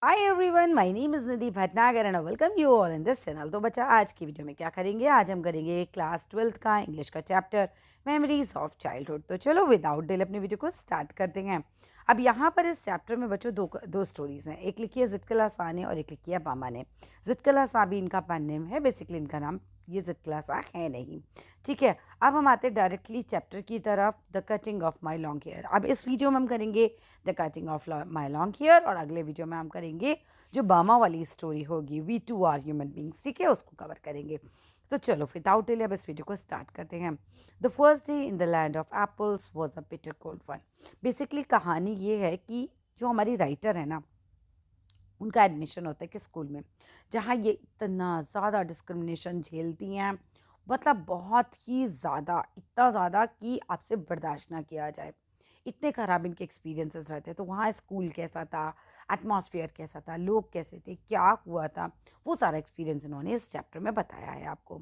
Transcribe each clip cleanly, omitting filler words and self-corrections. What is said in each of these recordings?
Hi everyone, my name is Nidhi Bhatnagar and welcome you all in this channel. तो बच्चा, आज की video में क्या करेंगे? आज हम करेंगे क्लास 12th का इंग्लिश का चैप्टर मेमोरीज ऑफ चाइल्डहुड। तो चलो विदाउट डिले अपनी वीडियो को स्टार्ट करते हैं। अब यहाँ पर इस चैप्टर में बच्चों दो स्टोरीज हैं। एक लिखी है जिटकला सा ने और एक लिखी है मामा ने। जिटकला सा भी इनका पेन नेम है, बेसिकली इनका नाम ये जिटकला सा है नहीं। ठीक है, अब हम आते डायरेक्टली चैप्टर की तरफ। The cutting of my long hair. अब इस वीडियो में हम करेंगे the cutting of my long hair, और अगले वीडियो में हम करेंगे जो बामा वाली स्टोरी होगी, we two are human beings. ठीक है, उसको कवर करेंगे। तो चलो विदाउट डिले अब इस वीडियो को स्टार्ट करते हैं। The first day in the land of apples was a bitter cold one. Basically कहानी ये है कि जो हमारी राइटर है ना, उनका एडमिशन होता है कि स्कूल में जहाँ ये इतना ज़्यादा डिस्क्रिमिनेशन झेलती हैं, मतलब बहुत ही ज़्यादा, इतना ज़्यादा कि आपसे बर्दाश्त ना किया जाए। इतने ख़राब इनके एक्सपीरियंसेस रहते हैं। तो वहाँ स्कूल कैसा था, एटमॉस्फेयर कैसा था, लोग कैसे थे, क्या हुआ था, वो सारा एक्सपीरियंस इन्होंने इस चैप्टर में बताया है आपको।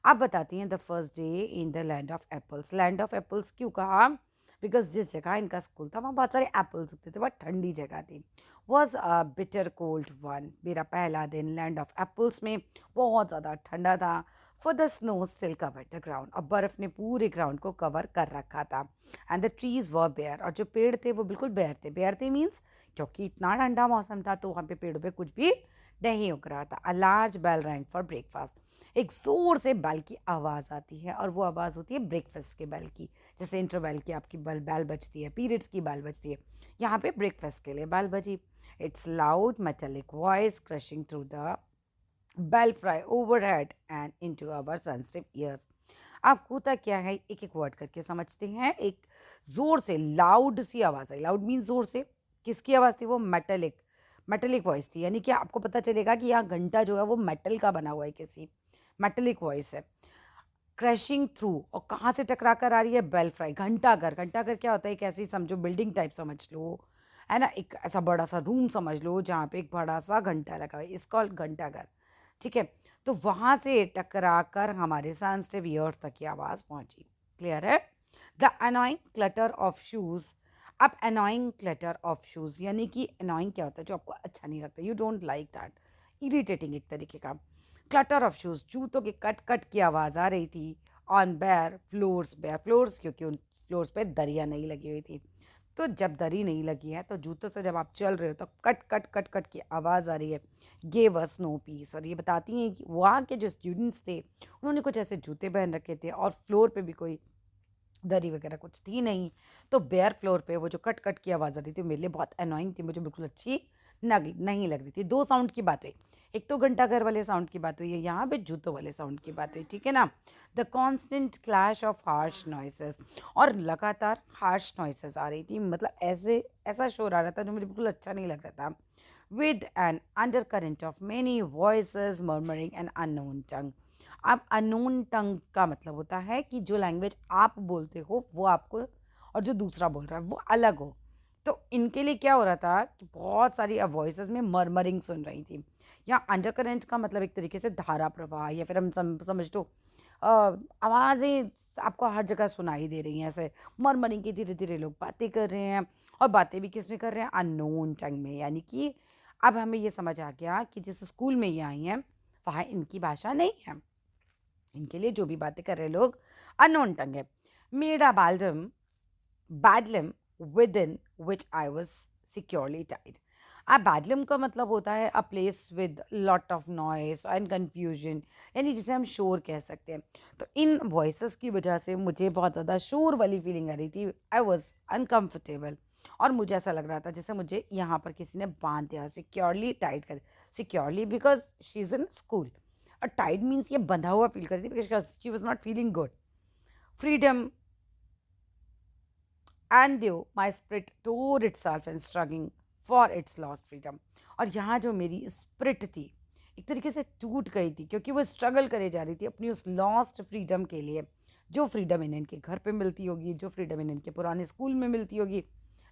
आप बताती हैं the first day in the land of apples. Land of apples क्यों कहा? बिकॉज जिस जगह इनका स्कूल था वहाँ बहुत सारे एप्पल्स उगते थे, बहुत ठंडी जगह थी। Was a bitter cold one. मेरा पहला दिन लैंड ऑफ एप्पल्स में बहुत ज़्यादा ठंडा था। For the snow still cover the ground. अब बर्फ़ ने पूरे ग्राउंड को कवर कर रखा था। And the trees were bare. और जो पेड़ थे वो बिल्कुल बेयर थे। बेयर थे मीन्स क्योंकि इतना ठंडा मौसम था तो वहाँ पे पेड़ों पे कुछ भी नहीं उग रहा था। A large bell rang for breakfast. एक ज़ोर से बेल की आवाज़ आती है, और वो आवाज़ होती है ब्रेकफास्ट के बेल की। जैसे इंटरवल की आपकी बेल बजती है, पीरियड्स की बेल बजती है, यहाँ पे ब्रेकफास्ट के लिए बेल बजी। Its loud metallic voice crushing through the belfry overhead and into our sensitive ears. अब होता क्या है, एक एक वर्ड करके समझते हैं। एक जोर से लाउड सी आवाज़ आई। लाउड मीन जोर से। किसकी आवाज़ थी वो? मेटेलिक। मेटेलिक वॉइस थी, यानी कि आपको पता चलेगा कि यहाँ घंटा जो है वो मेटल का बना हुआ है, किसी मेटेलिक वॉइस है। क्रैशिंग थ्रू, और कहाँ से टकरा कर आ रही है? बेलफ्राई, घंटाघर। घंटाघर क्या होता है? एक ऐसी समझो बिल्डिंग टाइप समझ लो, है ना, एक ऐसा बड़ा सा रूम समझ लो जहाँ पे एक बड़ा सा घंटा लगा हुआ है, इस कॉल्ड घंटाघर। ठीक है, तो वहाँ से टकरा कर हमारे सेंसिटिव ईयर्स तक की आवाज़ पहुँची। क्लियर है? The annoying clutter of shoes. अब अनोइंग क्लटर ऑफ शूज़ यानी कि अनोइंग क्या होता है? जो आपको अच्छा नहीं लगता, you don't like that, irritating एक तरीके का। क्लटर ऑफ शूज़, जूतों की कट कट की आवाज़ आ रही थी। ऑन बेयर फ्लोर्स, क्योंकि उन फ्लोर्स पे दरियाँ नहीं लगी हुई थी। तो जब दरी नहीं लगी है तो जूतों से जब आप चल रहे हो तो कट कट कट कट की आवाज़ आ रही है। Gave us no peace. और ये बताती हैं कि वहाँ के जो स्टूडेंट्स थे उन्होंने कुछ ऐसे जूते पहन रखे थे, और फ्लोर पे भी कोई दरी वगैरह कुछ थी नहीं। तो बेयर फ्लोर पे वो जो कट कट की आवाज़ आ रही थी मेरे लिए बहुत अनोइंग थी, मुझे बिल्कुल अच्छी नहीं लग रही थी। दो साउंड की बात हुई, एक तो घंटाघर वाले साउंड की बात हुई है, यहाँ पे जूतों वाले साउंड की बात हुई। ठीक है ना? The constant clash of harsh noises. और लगातार हार्श नॉइसेस आ रही थी, मतलब ऐसा शोर आ रहा था जो मुझे बिल्कुल अच्छा नहीं लग रहा था। With an undercurrent of many voices murmuring an unknown tongue. अब अननोन टंग का मतलब होता है कि जो लैंग्वेज आप बोलते हो वो आपको, और जो दूसरा बोल रहा है वो अलग हो। तो इनके लिए क्या हो रहा था कि बहुत सारी वॉइसेस में मर्मरिंग सुन रही थी। या अंडर करेंट का मतलब एक तरीके से धारा प्रवाह, या फिर हम समझ लो आवाज़ें आपको हर जगह सुनाई दे रही हैं, ऐसे मर्मरिंग की। धीरे धीरे लोग बातें कर रहे हैं, और बातें भी किस में कर रहे हैं? अननोन टंग में। यानी कि अब हमें ये समझ आ गया कि जिस स्कूल में ये आई हैं वहाँ इनकी भाषा नहीं है। इनके लिए जो भी बातें कर रहे लोग अननोन टंग है। मेरा bedlam within which I was securely tied. अब बैडलम का मतलब होता है a place with lot of noise and confusion, यानी जिसे हम शोर कह सकते हैं। तो इन वॉइसेस की वजह से मुझे बहुत ज़्यादा शोर वाली फीलिंग आ रही थी। आई वॉज अनकम्फर्टेबल, और मुझे ऐसा लग रहा था जैसे मुझे यहाँ पर किसी ने बांध दिया, सिक्योरली टाइट कर। Securely because she is in school, और टाइड मीन्स ये बंधा हुआ फील करती थी, because she was not feeling good. Freedom and though my spirit tore itself in struggling for its lost freedom। और यहाँ जो मेरी स्पिरिट थी एक तरीके से टूट गई थी, क्योंकि वो स्ट्रगल करे जा रही थी अपनी उस लॉस्ट फ्रीडम के लिए। जो फ्रीडम इन्हें इनके घर पे मिलती होगी, जो फ्रीडम इन्हें इनके पुराने स्कूल में मिलती होगी,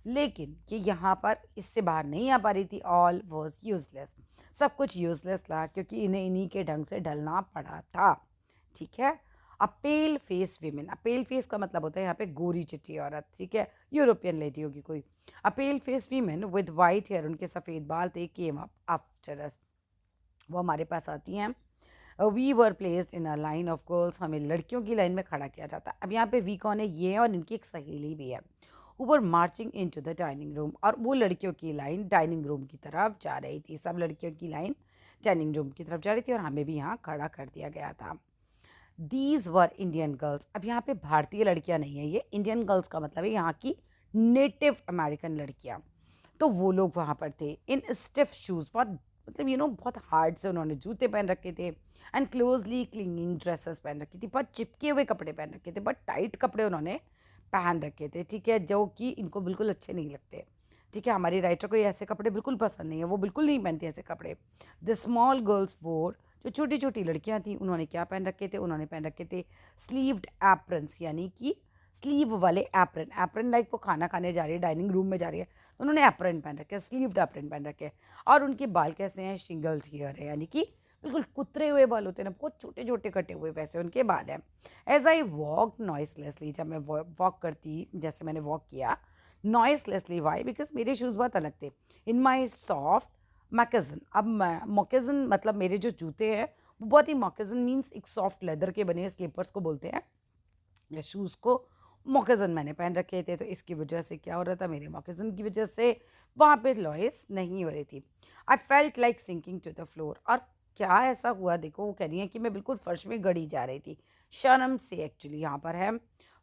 लेकिन ये यहाँ पर इससे बाहर नहीं आ पा रही थी। All was useless. सब कुछ यूजलेस था, क्योंकि इन्हें इन्हीं के ढंग से ढलना पड़ा था। ठीक है, अ पेल फेस वीमेन, अ पेल फेस का मतलब होता है यहाँ पे गोरी चिट्टी औरत, ठीक है, यूरोपियन लेडी होगी कोई। A pale face women with white hair, उनके सफ़ेद बाल थे, केम अप आफ्टर अस, वो हमारे पास आती हैं। We were placed in a line of girls, हमें लड़कियों की लाइन में खड़ा किया जाता है। अब यहाँ पे वी कौन है, ये है और इनकी एक सहेली भी है। ऊपर marching into the dining room, और वो लड़कियों की लाइन डाइनिंग रूम की तरफ जा रही थी, सब लड़कियों की लाइन डाइनिंग रूम की तरफ जा रही थी और हमें भी यहाँ खड़ा कर दिया गया था। दीज वर इंडियन गर्ल्स, अब यहाँ पे भारतीय लड़कियाँ नहीं है, ये इंडियन गर्ल्स का मतलब है यहाँ की नेटिव अमेरिकन लड़कियाँ। तो वो लोग वहाँ पर थे इन स्टिफ शूज़, बहुत मतलब बहुत हार्ड से उन्होंने जूते पहन रखे थे, एंड क्लोजली क्लिंगिंग ड्रेसेस पहन रखी थी, बहुत चिपके हुए कपड़े पहन रखे थे, बहुत टाइट कपड़े उन्होंने पहन रखे थे, ठीक है, जो कि इनको बिल्कुल अच्छे नहीं लगते। ठीक है, हमारी राइटर को ये ऐसे कपड़े बिल्कुल पसंद नहीं है, वो बिल्कुल नहीं पहनती ऐसे कपड़े। द स्मॉल गर्ल्स वोर, जो छोटी छोटी लड़कियां थी उन्होंने क्या पहन रखे थे, उन्होंने पहन रखे थे स्लीव्ड एप्रन्स, यानी कि स्लीव वाले एप्रन, एप्रन लाइक वो खाना खाने जा रही है, डाइनिंग रूम में जा रही है, तो उन्होंने एप्रन पहन रखे, स्लीव्ड एप्रन पहन रखे, और उनके बाल कैसे हैं, शिंगल्स हेयर है, यानी कि बिल्कुल कुतरे हुए बाल होते हैं ना, बहुत छोटे छोटे कटे हुए, वैसे उनके बाल हैं। एज आई वॉक नॉइसलेसली, जब मैं वॉक करती, जैसे मैंने वॉक किया नॉइसलेसली, वाई, बिकॉज मेरे शूज़ बहुत अलग थे, इन माई सॉफ्ट मैकेजन। अब मोकेजन मतलब मेरे जो जूते हैं वो बहुत ही, मोकेजन मीन्स एक सॉफ्ट लेदर के बने स्लीपर्स को बोलते हैं, या शूज़ को मोकेजन मैंने पहन रखे थे, तो इसकी वजह से क्या हो रहा था, मेरे मोकेजन की वजह से वहाँ पे लॉइस नहीं हो रही थी। I felt like sinking to the floor, और क्या ऐसा हुआ, देखो वो कह रही है कि मैं बिल्कुल फर्श में गड़ी जा रही थी, शर्म से एक्चुअली यहाँ पर है।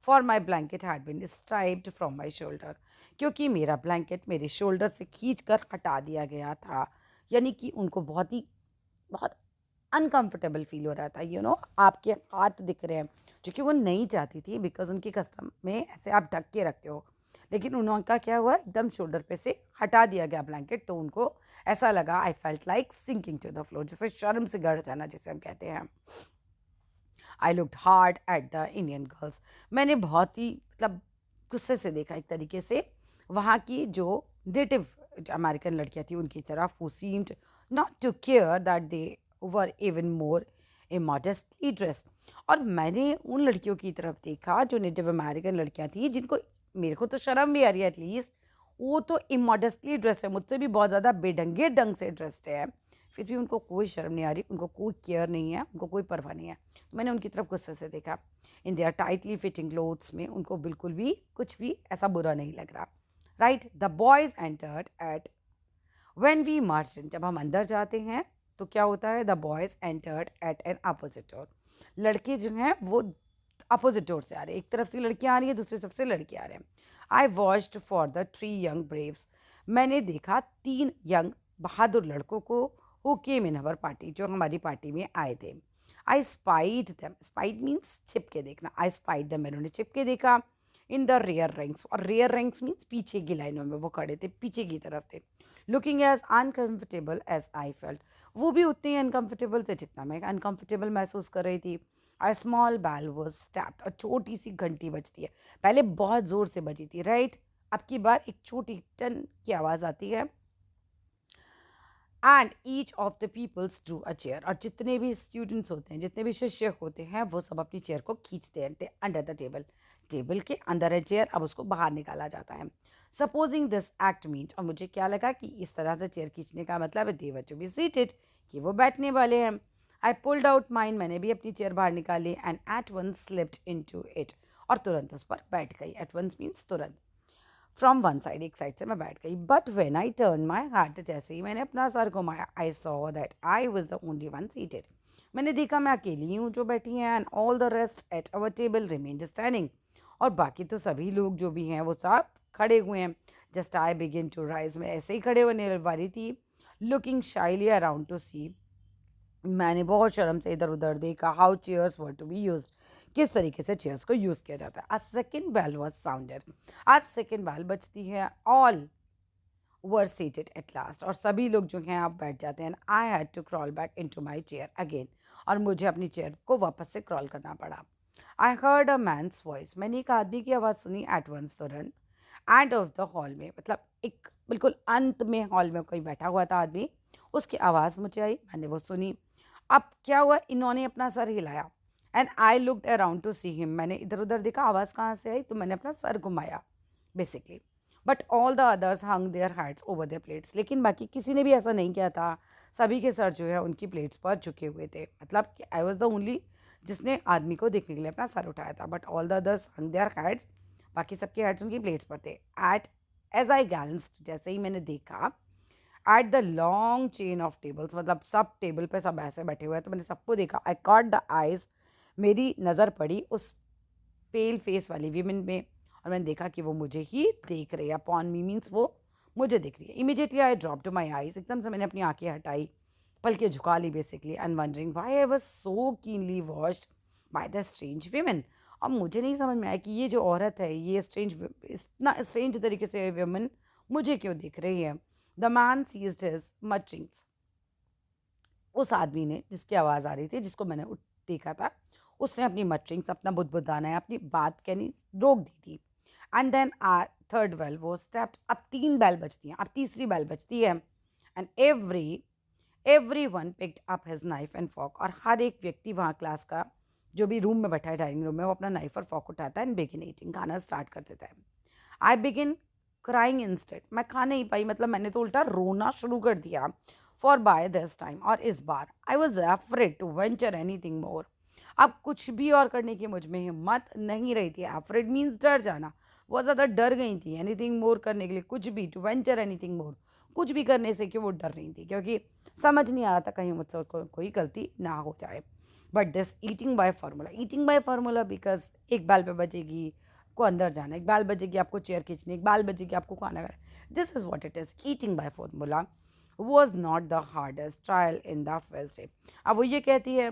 For my blanket had been striped from my shoulder, क्योंकि मेरा ब्लैंकेट मेरे शोल्डर से खींच कर हटा दिया गया था, यानी कि उनको बहुत अनकंफर्टेबल फील हो रहा था, आपके हाथ दिख रहे हैं, जो कि वो नहीं चाहती थी, बिकॉज उनके कस्टम में ऐसे आप ढक के रखते हो, लेकिन उनका क्या हुआ, एकदम शोल्डर पे से हटा दिया गया ब्लैंकेट, तो उनको ऐसा लगा, I felt like sinking to the floor, जैसे शर्म से गड़ जाना जिसे हम कहते हैं। I looked hard at the Indian girls, मैंने बहुत ही मतलब गुस्से से देखा एक तरीके से वहाँ की जो नेटिव अमेरिकन लड़कियाँ थी उनकी तरफ, who seemed not to care that they were even more immodestly dressed, और मैंने उन लड़कियों की तरफ देखा जो नेटिव अमेरिकन लड़कियाँ थी, जिनको, मेरे को तो शर्म भी आ रही है एटलीस्ट, वो तो इमोडेस्टली ड्रेस है, मुझसे भी बहुत ज़्यादा बेढंगे ढंग से ड्रेस्ड है, फिर भी उनको कोई शर्म नहीं आ रही, उनको कोई केयर नहीं है, उनको कोई परवाह नहीं है। तो मैंने उनकी तरफ गुस्से से देखा। In their tightly fitting clothes में उनको बिल्कुल भी कुछ भी ऐसा बुरा नहीं लग रहा। Right, the boys entered at when we march in, जब हम अंदर जाते हैं तो क्या होता है, the boys entered at an opposite door, लड़के जो हैं वो अपोजिट डोर से आ रहे हैं, एक तरफ से लड़कियां आ रही है, दूसरी तरफ से लड़के आ रहे हैं। I watched for the 3 young Braves, मैंने देखा 3 यंग बहादुर लड़कों को, who came in our party, जो हमारी पार्टी में आए थे। आई स्पाइड दैम, स्पाइड मीन्स छिप के देखना, आई स्पाइड दैम, मैंने उन्हें छिप के देखा, इन द रेयर रैंक्स, और रेयर रैंक्स मीन्स पीछे की लाइनों में वो खड़े थे, पीछे की तरफ थे। Looking as uncomfortable as I felt, वो भी उतने ही अनकम्फर्टेबल थे जितना मैं अनकम्फर्टेबल महसूस कर रही थी। आ स्मॉल बैल वॉज स्टैप्ड, और छोटी सी घंटी बजती है, पहले बहुत ज़ोर से बजी थी, राइट, अब की बार एक छोटी टन की आवाज़ आती है। And each of the peoples drew a chair, और जितने भी स्टूडेंट्स होते हैं, जितने भी शिष्य होते हैं, वो सब अपनी चेयर को खींचते हैं अंडर द टेबल, टेबल के अंदर है चेयर, अब उसको बाहर निकाला जाता है। सपोजिंग दिस एक्ट मीन्स, और मुझे क्या लगा कि इस तरह से चेयर खींचने का मतलब है दे वर टू बी सीटेड, कि वो बैठने वाले हैं। आई पुल्ड आउट माइन, मैंने भी अपनी चेयर बाहर निकाली, and at once slipped into it, और तुरंत उस पर बैठ गई, एट वंस मीन्स तुरंत, फ्रॉम वन साइड, एक साइड से मैं बैठ गई। But when I turn my heart, जैसे ही मैंने अपना सर घुमाया, I saw that I was the only one seated, मैंने देखा मैं अकेली हूँ जो बैठी हैं, and all the rest at our table remained standing, और बाकी तो सभी लोग जो भी हैं वो सब खड़े हुए हैं। Just I begin to rise, मैं ऐसे ही खड़े होने वाली थी, looking shyly around to see, मैंने बहुत शर्म से इधर उधर देखा, how chairs were to be used, किस तरीके से चेयर्स को यूज़ किया जाता है। A second bell was sounded, अब सेकेंड बेल बजती है, all were seated at last, और सभी लोग जो हैं आप बैठ जाते हैं। I had to crawl back into my chair again, और मुझे अपनी चेयर को वापस से क्रॉल करना पड़ा। I heard a man's voice, मैंने एक आदमी की आवाज़ सुनी, एट वंस, तुरंत, एंड ऑफ द हॉल में, मतलब एक बिल्कुल अंत में हॉल में कोई बैठा हुआ था आदमी, उसकी आवाज़ मुझे आई, मैंने वो सुनी। अब क्या हुआ, इन्होंने अपना सर हिलाया, and I looked around to see him, मैंने इधर उधर देखा आवाज़ कहाँ से आई, तो मैंने अपना सर घुमाया basically. But all the others hung their heads over their plates, लेकिन बाकी किसी ने भी ऐसा नहीं किया था। सभी के सर जो है उनकी प्लेट्स पर झुके हुए थे, मतलब कि आई वॉज द ओनली जिसने आदमी को देखने के लिए अपना सर उठाया था। But all the others hung their heads, बाकी सबके हेड्स उनकी प्लेट्स पर थे। एट एज आई ग्लांस्ड, जैसे ही मैंने देखा, at the long chain of tables, मतलब सब टेबल पे सब ऐसे बैठे हुए हैं, तो मैंने सबको देखा। आई कॉट द आइज, मेरी नज़र पड़ी उस पेल फेस वाली वीमेन में, और मैंने देखा कि वो मुझे ही देख रही है। अपॉन मी मीन्स वो मुझे देख रही है। Immediately I drop to my eyes, एकदम से मैंने अपनी आंखें हटाई, पलके झुका ली basically, and wondering why I was so keenly watched by the strange women. अब मुझे नहीं समझ में आया कि ये जो औरत है, ये इतना स्ट्रेंज तरीके से वीमेन मुझे क्यों देख रही है। The man ceased his mutterings, उस आदमी ने जिसकी आवाज़ आ रही थी, जिसको मैंने देखा था, उसने अपनी मटरिंग्स, अपना बुदबुदाना है, अपनी बात कहनी रोक दी थी। एंड देन थर्ड बेल वो स्टेप्ड, अब 3 बेल बजती हैं, अब तीसरी बेल बजती है। And every one picked up his knife and fork, और हर एक व्यक्ति वहाँ क्लास का जो भी रूम में बैठा है, डाइनिंग रूम में, वो अपना नाइफ और फॉक उठाता है एंड बिगिन ईटिंग, खाना स्टार्ट कर देता है। आई बिगिन क्राइंग इंस्टेड, मैं खा नहीं पाई, मतलब मैंने तो उल्टा रोना शुरू कर दिया। फॉर बाय दिस टाइम, और इस बार I was afraid to venture anything more, अब कुछ भी और करने की मुझ में हिम्मत नहीं रही थी। अफ्रेड मीन्स डर जाना, बहुत ज़्यादा डर गई थी एनीथिंग मोर करने के लिए, कुछ भी, टू वेंचर एनीथिंग मोर, कुछ भी करने से क्यों वो डर रही थी, क्योंकि समझ नहीं आ रहा था कहीं मुझसे कोई गलती ना हो जाए। But this eating bye formula because एक बाल पे बजेगी को अंदर जाना, एक बाल बजेगी आपको चेयर खींचनी, एक बाल बजेगी आपको खाना खाना, this is what it is. Eating bye formula was not the hardest trial in the first day. अब वो ये कहती है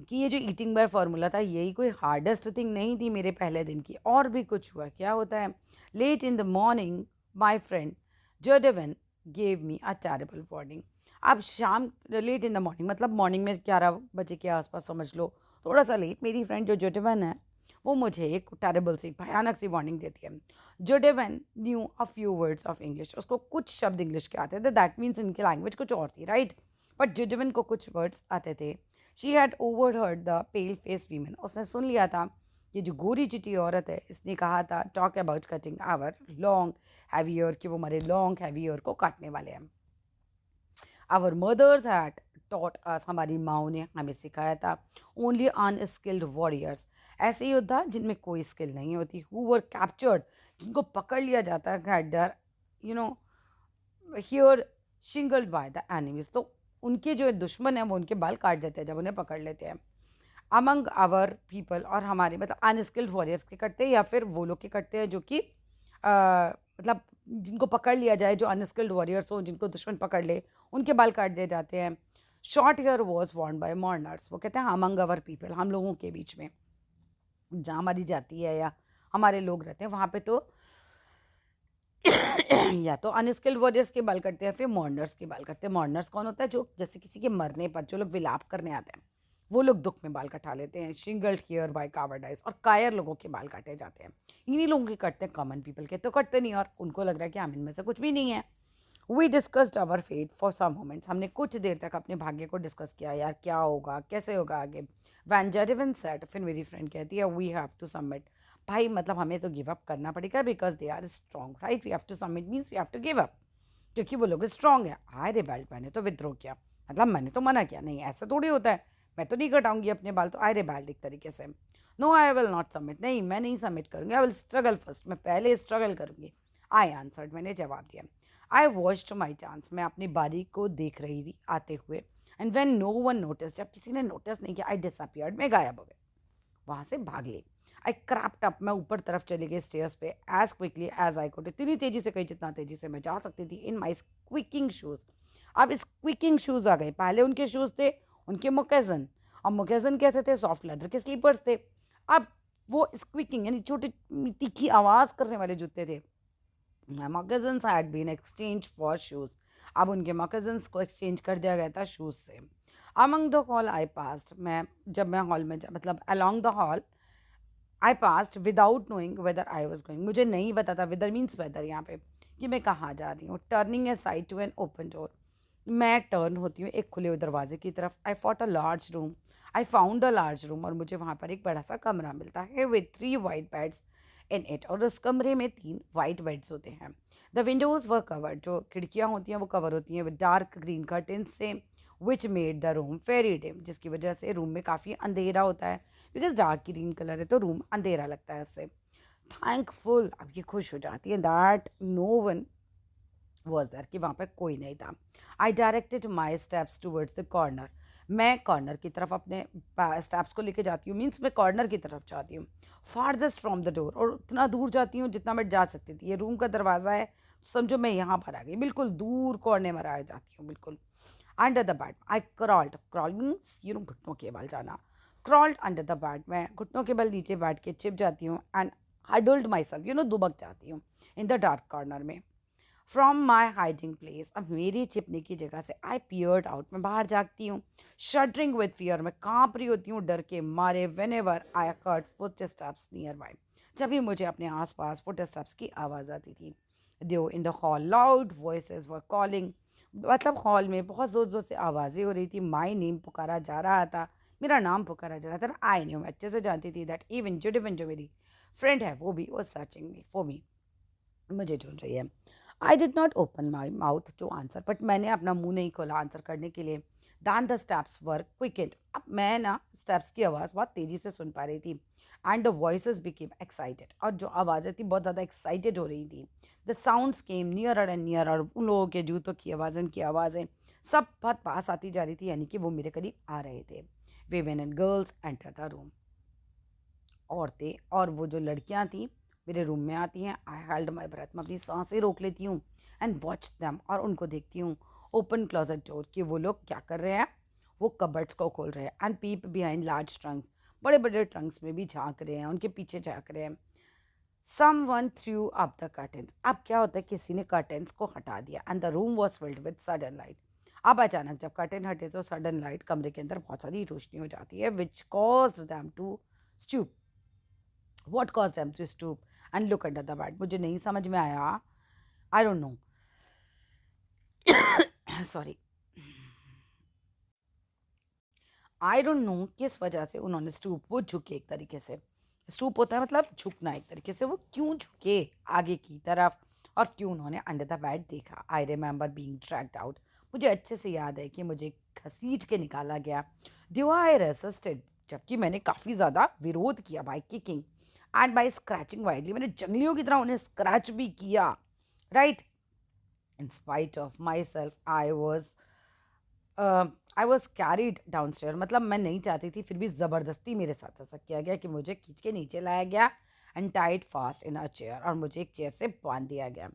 कि ये जो ईटिंग बाय फार्मूला था, यही कोई हार्डेस्ट थिंग नहीं थी मेरे पहले दिन की, और भी कुछ हुआ। क्या होता है, late in the morning my friend Judewin gave me a terrible warning. अब शाम, लेट इन द मॉर्निंग मतलब मॉर्निंग में 11 बजे के आसपास समझ लो, थोड़ा सा लेट, मेरी फ्रेंड जो जोडेवन है वो मुझे एक टेरेबल सी, भयानक सी वार्निंग देती है। Judewin knew a few words of English, उसको कुछ शब्द इंग्लिश के आते थे, दैट मीन्स इनकी लैंग्वेज कुछ और थी, राइट। बट जोडेवन को कुछ वर्ड्स आते थे। She had overheard the pale face women, उसने सुन लिया था, ये जो गोरी चिटी औरत है, इसने कहा था talk about cutting our long heavy hair, कि वो हमारे लॉन्ग हैवी ईयर को काटने वाले हैं। Our mothers had taught us, हमारी माओ ने हमें सिखाया था, ओनली अनस्किल्ड वॉरियर्स, ऐसे योद्धा जिनमें कोई स्किल नहीं होती, हु वर कैप्चर्ड, जिनको पकड़ लिया जाता है, had their you know hair shingled by the enemies, तो उनके जो दुश्मन हैं वो उनके बाल काट देते हैं जब उन्हें पकड़ लेते हैं। अमंग आवर पीपल, और हमारे मतलब अनस्किल्ड वॉरियर्स के कटते हैं, या फिर वो लोग के कटते हैं जो कि मतलब जिनको पकड़ लिया जाए, जो अनस्किल्ड वॉरियर्स हो, जिनको दुश्मन पकड़ ले, उनके बाल काट दिए जाते हैं। Short hair was worn by mourners, वो कहते हैं अमंग आवर पीपल, हम लोगों के बीच में, जहाँ हमारी जाति है या हमारे लोग रहते हैं वहाँ पे तो या तो अनस्किल्ड वॉरियर्स के बाल करते हैं, फिर मॉर्नर्स के बाल करते हैं। मॉर्नर्स कौन होता है, जो जैसे किसी के मरने पर जो लोग विलाप करने आते हैं, वो लोग दुख में बाल कटा लेते हैं। शिंगल्ड हियर बाय कावर्डाइज, और कायर लोगों के बाल काटे जाते हैं। इन्हीं लोगों के कटते हैं, कॉमन पीपल के तो कटते नहीं, और उनको लग रहा है कि हम इनमें से कुछ भी नहीं है। We discussed our fate for some moments, हमने कुछ देर तक अपने भाग्य को डिस्कस किया, यार क्या होगा, कैसे होगा आगे। वैन जेरेवन सेड, फिर मेरी फ्रेंड कहती है, वी हैव टू सबमिट, भाई मतलब हमें तो गिव अप करना पड़ेगा, because they are strong, right, we have to submit means we have to give up, क्योंकि वो लोग स्ट्रॉन्ग है। हाय रिबेल्ट, मैंने तो विद्रोह किया, मतलब मैंने तो मना किया, नहीं ऐसा थोड़ी होता है, मैं तो नहीं कटाऊंगी अपने बाल, तो आई रिबेल्ट एक तरीके से। No I will not submit, नहीं मैं नहीं सबमिट करूंगी, आई विल स्ट्रगल फर्स्ट, मैं पहले स्ट्रगल करूंगी। आई आंसर्ड, मैंने जवाब दिया। आई वॉच्ड माई चांस, मैं अपनी बारी को देख रही थी आते हुए। And when no one notice, जब किसी ने नोटिस नहीं किया, आई डिसअपियर्ड, मैं गायब हो गई, वहाँ से भाग ली। आई क्रैप्ट अप, मैं ऊपर तरफ चली गई स्टेयर्स पे, as quickly as I could, इतनी तेजी से कहीं जितना तेजी से मैं जा सकती थी, इन माई स्क्विकिंग शूज़। अब स्क्विकिंग शूज़ आ गए, पहले उनके शूज़ थे उनके मोकेजन, अब मोकेजन कैसे थे, सॉफ्ट लेदर के स्लीपर्स थे। अब वो स्क्विकिंग यानी छोटी तीखी आवाज़ करने वाले जूते थे। Moccasins had been exchange for shoes, अब उनके मोकेजन्स को एक्सचेंज कर दिया गया था शूज़ से। Among the hall I past, मैं जब मैं हॉल में मतलब along the hall I past without knowing whether I was going, मुझे नहीं पता था, वेदर मीन्स वेदर यहाँ पे, कि मैं कहाँ जा रही हूँ। Turning aside to an open door, मैं टर्न होती हूँ एक खुले हुए दरवाजे की तरफ। I found a large room, I found a large room, और मुझे वहाँ पर एक बड़ा सा कमरा मिलता है with 3 white beds in it, और उस कमरे में 3 वाइट बेड्स होते हैं। द विंडोज़ वर कवर्ड, जो खिड़कियाँ होती हैं वो कवर होती हैं विद डार्क ग्रीन कर्टेन्स से, which made the room very dim, जिसकी वजह से रूम में काफ़ी अंधेरा होता है, बिकॉज डार्क ग्रीन कलर है तो रूम अंधेरा लगता है उससे। थैंकफुल, अब ये खुश हो जाती है, that no one was there, कि वहाँ पर कोई नहीं था। I directed my steps towards the corner, मैं कॉर्नर की तरफ अपने स्टेप्स को लेके जाती हूँ, मीन्स मैं कॉर्नर की तरफ जाती हूँ, फारदेस्ट फ्रॉम द डोर, और उतना दूर जाती हूँ जितना मैं जा सकती थी। ये रूम का दरवाज़ा है, समझो मैं यहाँ पर आ गई, बिल्कुल दूर कोने में आ जाती हूँ बिल्कुल। Under the bed I crawled, crawl means घुटनों के बल जाना, क्रॉल्ड अंडर द बेड, मैं घुटनों के बल नीचे बैठ के छिप जाती हूँ, एंड हडल्ड माई सेल्फ, दुबक जाती हूँ इन द डार्क कॉर्नर में। फ्रॉम माई हाइडिंग प्लेस, अब मेरी छिपने की जगह से आई पियर्ड आउट, मैं बाहर जागती हूँ, शडरिंग विद फियर, मैं काँप रही होती हूँ डर के मारे, when ever I heard foot steps near by, जब भी मुझे अपने आसपास फुट स्टेप्स की आवाज़ आती थी। दो in the hall loud voices were calling, मतलब हॉल में बहुत ज़ोर ज़ोर से आवाज़ें हो रही थी, माई नेम पुकारा जा रहा था, मेरा नाम पुकारा जा रहा था। आई न्यू, मैं अच्छे से जानती थी दैट इवन जो मेरी फ्रेंड है वो भी वो सर्चिंग मी फॉर मी, मुझे ढूंढ रही है। I did not open my mouth to answer, but मैंने अपना मुंह नहीं खोला आंसर करने के लिए। Then the steps were quickened, अब मैं ना स्टेप्स की आवाज़ बहुत तेज़ी से सुन पा रही थी, and the voices became excited, और जो आवाज़ें थी बहुत ज़्यादा एक्साइटेड हो रही थी। The sounds came nearer and nearer, उन लोगों के जूतों की आवाज़ें, उनकी आवाज़ें सब बहुत पास आती जा रही थी, यानी कि वो मेरे करीब आ रहे थे। Women and girls enter the room, औरतें और वो जो लड़कियां थी मेरे रूम में आती हैं। आई हेल्ड माई ब्रेथ, मैं अपनी सांसें रोक लेती हूँ, एंड वॉच दैम, और उनको देखती हूँ। ओपन क्लोजेट डोर, कि वो लोग क्या कर रहे हैं, वो कबर्ड्स को खोल रहे हैं, and peep behind large trunks, बड़े बड़े ट्रंक्स में भी झांक रहे हैं, उनके पीछे झांक रहे हैं। Someone threw up the curtains, अब क्या होता है, किसी ने कर्टेंस को हटा दिया, and the room was filled with sudden light, अब अचानक जब कर्टेन हटे तो सडन लाइट, कमरे के अंदर बहुत सारी रोशनी हो जाती है, which caused them to stoop, what caused them to stoop and look under the bed, मुझे नहीं समझ में आया, I don't know, sorry, I don't know किस वजह से उन्होंने स्टूप, वो झुके एक तरीके से, स्टूप होता है मतलब झुकना एक तरीके से, वो क्यों झुके आगे की तरफ, और क्यों उन्होंने अंडर द बेड देखा। I remember being dragged out, मुझे अच्छे से याद है कि मुझे घसीट के निकाला गया। दो आई रेसिस्टेड, जबकि मैंने काफ़ी ज़्यादा विरोध किया, by kicking and by scratching wildly, मैंने जंगलियों की तरह उन्हें स्क्रैच भी किया, right. In spite of myself I was carried down stair, मतलब मैं नहीं चाहती थी, फिर भी ज़बरदस्ती मेरे साथ ऐसा किया गया कि मुझे खींच के नीचे लाया गया, and tied fast in a chair, और मुझे एक चेयर से बांध दिया गया।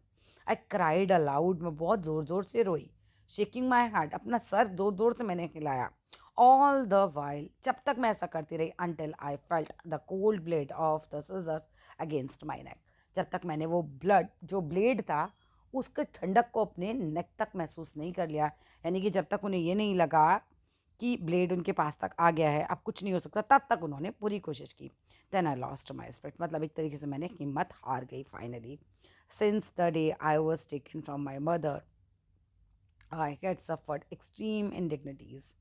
आई क्राइड अलाउड, मैं बहुत ज़ोर ज़ोर से रोई, शेकिंग माई हार्ट, अपना सर ज़ोर ज़ोर से मैंने हिलाया। ऑल द वाइल, जब तक मैं ऐसा करती रही, until I felt the cold blade of the scissors against my neck, जब तक मैंने वो ब्लड, जो ब्लेड था, उसके ठंडक को अपने नेक तक महसूस नहीं कर लिया, यानी कि जब तक उन्हें ये नहीं लगा कि ब्लेड उनके पास तक आ गया है, अब कुछ नहीं हो सकता, तब तक उन्होंने पूरी कोशिश की। Then I lost my spirit, मतलब एक तरीके से मैंने हिम्मत हार गई finally. Since the day I was taken from my mother I had suffered extreme indignities,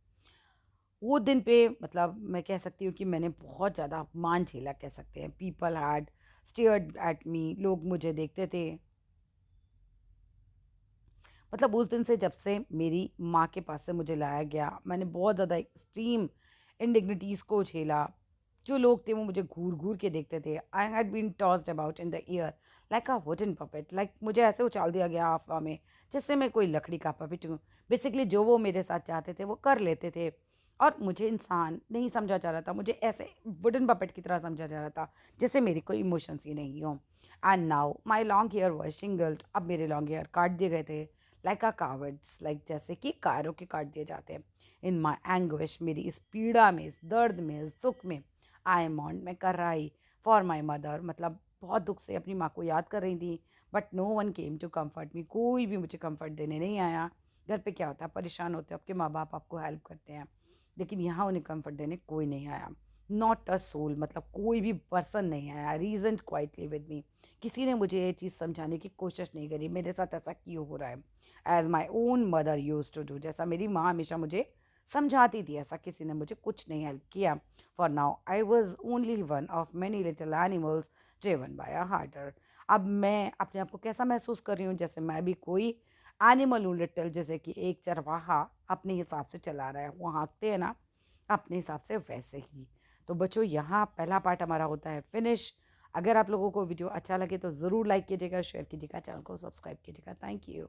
वो दिन पे मतलब मैं कह सकती हूँ कि मैंने बहुत ज़्यादा अपमान झेला, कह सकते हैं। People had stared at me, लोग मुझे देखते थे, मतलब उस दिन से, जब से मेरी माँ के पास से मुझे लाया गया, मैंने बहुत ज़्यादा एक्सट्रीम इंडिग्निटीज़ को झेला। जो लोग थे वो मुझे घूर घूर के देखते थे। I had been tossed about in the air like a wooden puppet, like मुझे ऐसे उछाल दिया गया हवा में जैसे मैं कोई लकड़ी का पपेट हूँ। बेसिकली जो वो मेरे साथ चाहते थे वो कर लेते थे, और मुझे इंसान नहीं समझा जा रहा था, मुझे ऐसे वुडन पपेट की तरह समझा जा रहा था, जैसे मेरी कोई इमोशंस ही नहीं हो। And now my long hair was shingled, अब मेरे लॉन्ग हेयर काट दिए गए थे, लाइक अ कावर्ड्स, लाइक जैसे कि कारों के काट दिए जाते हैं। इन माई एंग्विश, मेरी इस पीड़ा में, इस दर्द में, इस दुख में, आई मॉन्ट, मैं कर रही फॉर माई मदर, मतलब बहुत दुख से अपनी माँ को याद कर रही थी। But no one came to comfort me, कोई भी मुझे कम्फर्ट देने नहीं आया। घर पे क्या होता है, परेशान होते हो, आपके माँ बाप आपको हेल्प करते हैं, लेकिन यहाँ उन्हें कम्फर्ट देने कोई नहीं आया। नॉट अ सोल, मतलब कोई भी पर्सन नहीं आया। रीजन क्वाइटली विद मी, किसी ने मुझे ये चीज़ समझाने की कोशिश नहीं करी, मेरे साथ ऐसा क्यों हो रहा है, as my own mother used to do, जैसा मेरी माँ हमेशा मुझे समझाती थी, ऐसा किसी ने मुझे कुछ नहीं हेल्प किया। For now I was only one of many little animals driven by a herder. अब मैं अपने आप को कैसा महसूस कर रही हूँ, जैसे मैं भी कोई एनिमल हूँ लिटिल, जैसे कि एक चरवाहा अपने हिसाब से चला रहा है, वो हाँकते हैं ना अपने हिसाब से, वैसे ही। तो बच्चों यहाँ पहला पार्ट हमारा होता है फिनिश। अगर आप लोगों को वीडियो अच्छा लगे तो ज़रूर लाइक कीजिएगा, शेयर कीजिएगा, चैनल को सब्सक्राइब कीजिएगा। Thank you.